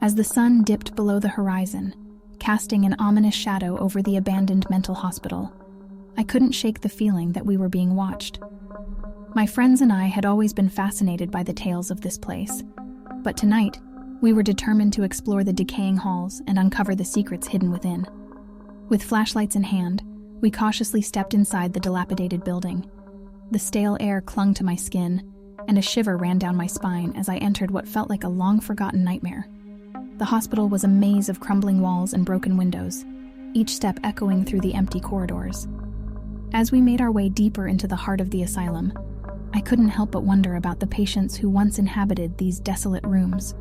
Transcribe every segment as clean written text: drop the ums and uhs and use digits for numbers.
as the sun dipped below the horizon, casting an ominous shadow over the abandoned mental hospital. I couldn't shake the feeling that we were being watched. My friends and I had always been fascinated by the tales of this place, but tonight, we were determined to explore the decaying halls and uncover the secrets hidden within. With flashlights in hand, we cautiously stepped inside the dilapidated building. The stale air clung to my skin, and a shiver ran down my spine as I entered what felt like a long-forgotten nightmare. The hospital was a maze of crumbling walls and broken windows, each step echoing through the empty corridors. As we made our way deeper into the heart of the asylum, I couldn't help but wonder about the patients who once inhabited these desolate rooms.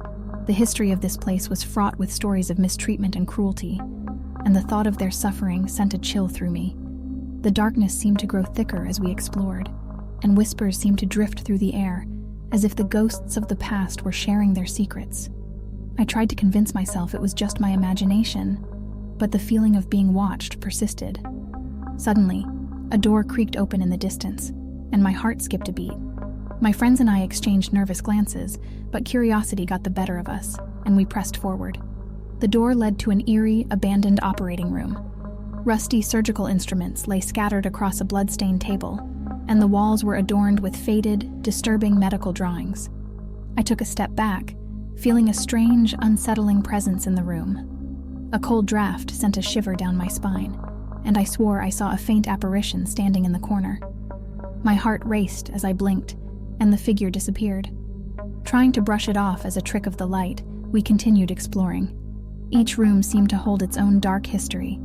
The history of this place was fraught with stories of mistreatment and cruelty, and the thought of their suffering sent a chill through me. The darkness seemed to grow thicker as we explored, and whispers seemed to drift through the air, as if the ghosts of the past were sharing their secrets. I tried to convince myself it was just my imagination, but the feeling of being watched persisted. Suddenly, a door creaked open in the distance, and my heart skipped a beat. My friends and I exchanged nervous glances, but curiosity got the better of us, and we pressed forward. The door led to an eerie, abandoned operating room. Rusty surgical instruments lay scattered across a blood-stained table, and the walls were adorned with faded, disturbing medical drawings. I took a step back, feeling a strange, unsettling presence in the room. A cold draft sent a shiver down my spine, and I swore I saw a faint apparition standing in the corner. My heart raced as I blinked, and the figure disappeared. Trying to brush it off as a trick of the light, we continued exploring. Each room seemed to hold its own dark history.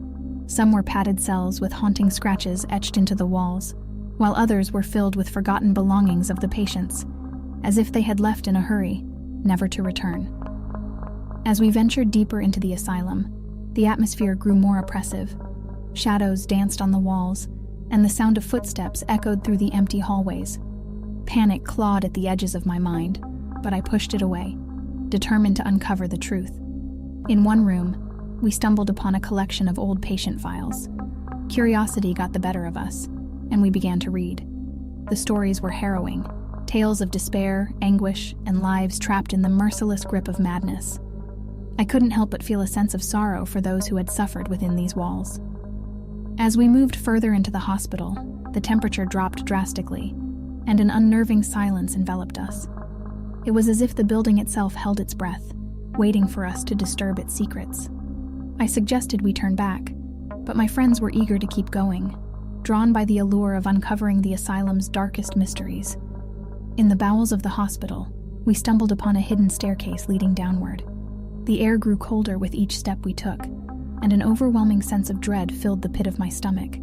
Some were padded cells with haunting scratches etched into the walls, while others were filled with forgotten belongings of the patients, as if they had left in a hurry, never to return. As we ventured deeper into the asylum, the atmosphere grew more oppressive. Shadows danced on the walls, and the sound of footsteps echoed through the empty hallways. Panic clawed at the edges of my mind, but I pushed it away, determined to uncover the truth. In one room, we stumbled upon a collection of old patient files. Curiosity got the better of us, and we began to read. The stories were harrowing, tales of despair, anguish, and lives trapped in the merciless grip of madness. I couldn't help but feel a sense of sorrow for those who had suffered within these walls. As we moved further into the hospital, the temperature dropped drastically, and an unnerving silence enveloped us. It was as if the building itself held its breath, waiting for us to disturb its secrets. I suggested we turn back, but my friends were eager to keep going, drawn by the allure of uncovering the asylum's darkest mysteries. In the bowels of the hospital, we stumbled upon a hidden staircase leading downward. The air grew colder with each step we took, and an overwhelming sense of dread filled the pit of my stomach.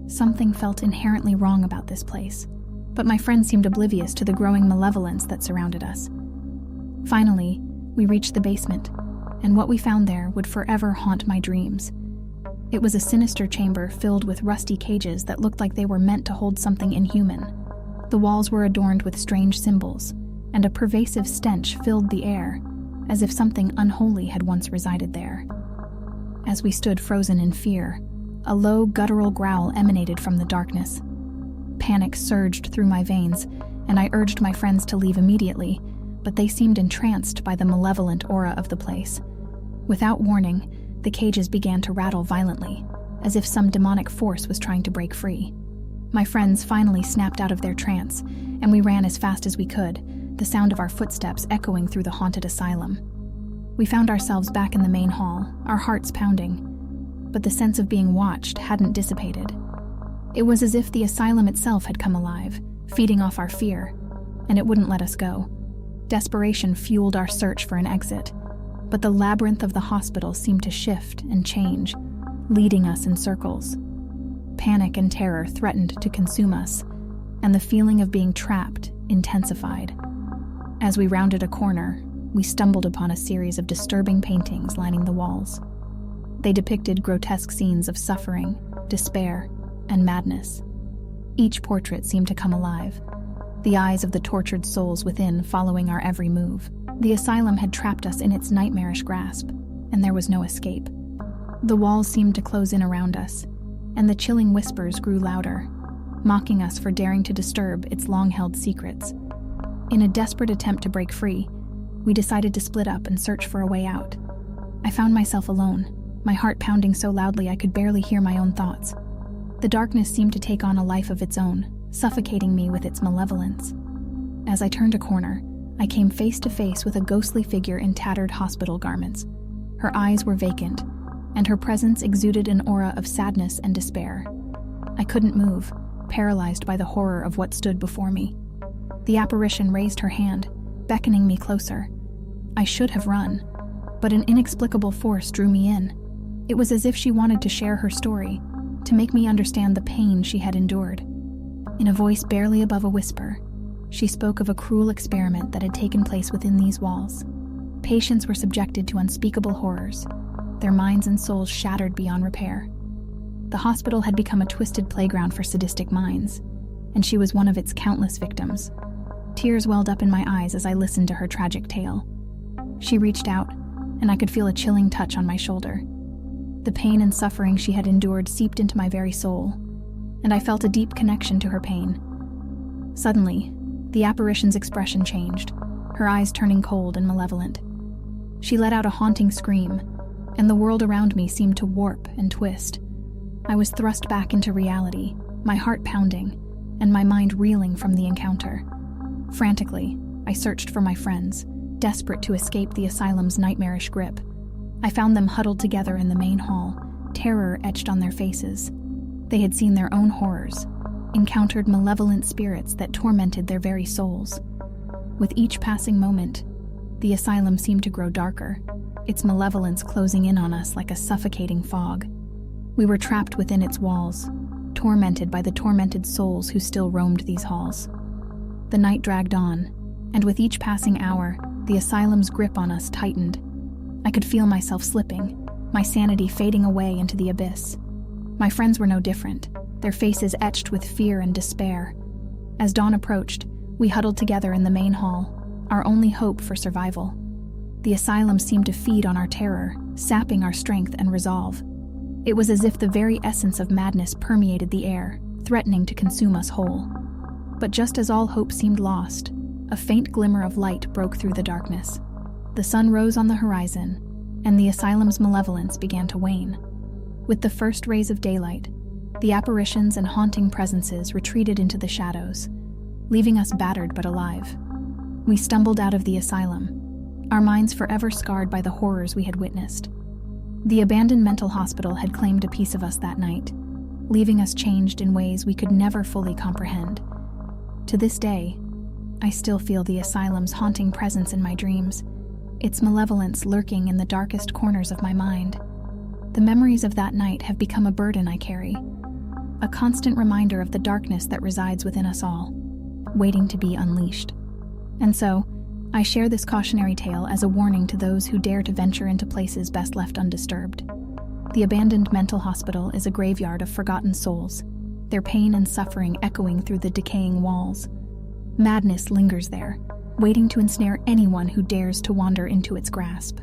Something felt inherently wrong about this place, but my friends seemed oblivious to the growing malevolence that surrounded us. Finally, we reached the basement, and what we found there would forever haunt my dreams. It was a sinister chamber filled with rusty cages that looked like they were meant to hold something inhuman. The walls were adorned with strange symbols, and a pervasive stench filled the air, as if something unholy had once resided there. As we stood frozen in fear, a low, guttural growl emanated from the darkness. Panic surged through my veins, and I urged my friends to leave immediately, but they seemed entranced by the malevolent aura of the place. Without warning, the cages began to rattle violently, as if some demonic force was trying to break free. My friends finally snapped out of their trance, and we ran as fast as we could, the sound of our footsteps echoing through the haunted asylum. We found ourselves back in the main hall, our hearts pounding, but the sense of being watched hadn't dissipated. It was as if the asylum itself had come alive, feeding off our fear, and it wouldn't let us go. Desperation fueled our search for an exit, but the labyrinth of the hospital seemed to shift and change, leading us in circles. Panic and terror threatened to consume us, and the feeling of being trapped intensified. As we rounded a corner, we stumbled upon a series of disturbing paintings lining the walls. They depicted grotesque scenes of suffering, despair, and madness. Each portrait seemed to come alive, the eyes of the tortured souls within following our every move. The asylum had trapped us in its nightmarish grasp, and there was no escape. The walls seemed to close in around us, and the chilling whispers grew louder, mocking us for daring to disturb its long-held secrets. In a desperate attempt to break free, We decided to split up and search for a way out. I found myself alone, my heart pounding so loudly I could barely hear my own thoughts. The darkness seemed to take on a life of its own, suffocating me with its malevolence. As I turned a corner, I came face to face with a ghostly figure in tattered hospital garments. Her eyes were vacant, and her presence exuded an aura of sadness and despair. I couldn't move, paralyzed by the horror of what stood before me. The apparition raised her hand, beckoning me closer. I should have run, but an inexplicable force drew me in. It was as if she wanted to share her story, to make me understand the pain she had endured. In a voice barely above a whisper, she spoke of a cruel experiment that had taken place within these walls. Patients were subjected to unspeakable horrors, their minds and souls shattered beyond repair. The hospital had become a twisted playground for sadistic minds, and she was one of its countless victims. Tears welled up in my eyes as I listened to her tragic tale. She reached out, and I could feel a chilling touch on my shoulder. The pain and suffering she had endured seeped into my very soul, and I felt a deep connection to her pain. Suddenly, the apparition's expression changed, her eyes turning cold and malevolent. She let out a haunting scream, and the world around me seemed to warp and twist. I was thrust back into reality, my heart pounding, and my mind reeling from the encounter. Frantically, I searched for my friends, desperate to escape the asylum's nightmarish grip. I found them huddled together in the main hall, terror etched on their faces. They had seen their own horrors, encountered malevolent spirits that tormented their very souls. With each passing moment, the asylum seemed to grow darker, its malevolence closing in on us like a suffocating fog. We were trapped within its walls, tormented by the tormented souls who still roamed these halls. The night dragged on, and with each passing hour, the asylum's grip on us tightened. I could feel myself slipping, my sanity fading away into the abyss. My friends were no different, their faces etched with fear and despair. As dawn approached, we huddled together in the main hall, our only hope for survival. The asylum seemed to feed on our terror, sapping our strength and resolve. It was as if the very essence of madness permeated the air, threatening to consume us whole. But just as all hope seemed lost, a faint glimmer of light broke through the darkness. The sun rose on the horizon, and the asylum's malevolence began to wane. With the first rays of daylight, the apparitions and haunting presences retreated into the shadows, leaving us battered but alive. We stumbled out of the asylum, our minds forever scarred by the horrors we had witnessed. The abandoned mental hospital had claimed a piece of us that night, leaving us changed in ways we could never fully comprehend. To this day, I still feel the asylum's haunting presence in my dreams, its malevolence lurking in the darkest corners of my mind. The memories of that night have become a burden I carry, a constant reminder of the darkness that resides within us all, waiting to be unleashed. And so, I share this cautionary tale as a warning to those who dare to venture into places best left undisturbed. The abandoned mental hospital is a graveyard of forgotten souls, their pain and suffering echoing through the decaying walls. Madness lingers there, waiting to ensnare anyone who dares to wander into its grasp.